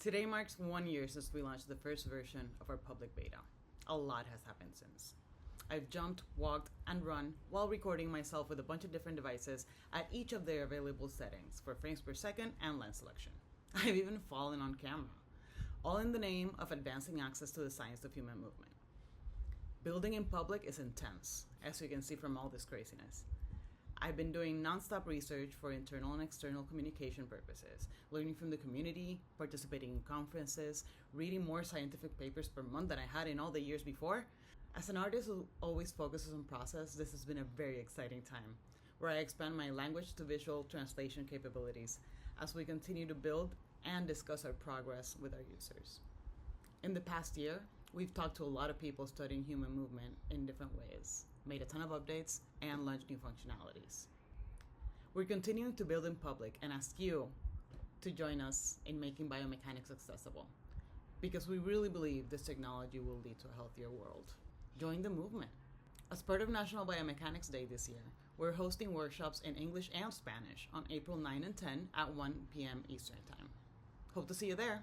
Today marks 1 year since we launched the first version of our public beta. A lot has happened since. I've jumped, walked, and run while recording myself with a bunch of different devices at each of their available settings for frames per second and lens selection. I've even fallen on camera, all in the name of advancing access to the science of human movement. Building in public is intense, as you can see from all this craziness. I've been doing nonstop research for internal and external communication purposes, learning from the community, participating in conferences, reading more scientific papers per month than I had in all the years before. As an artist who always focuses on process, this has been a very exciting time, where I expand my language to visual translation capabilities as we continue to build and discuss our progress with our users. In the past year, we've talked to a lot of people studying human movement in different ways, made a ton of updates, and launched new functionalities. We're continuing to build in public and ask you to join us in making biomechanics accessible, because we really believe this technology will lead to a healthier world. Join the movement. As part of National Biomechanics Day this year, we're hosting workshops in English and Spanish on April 9 and 10 at 1 p.m. Eastern Time. Hope to see you there.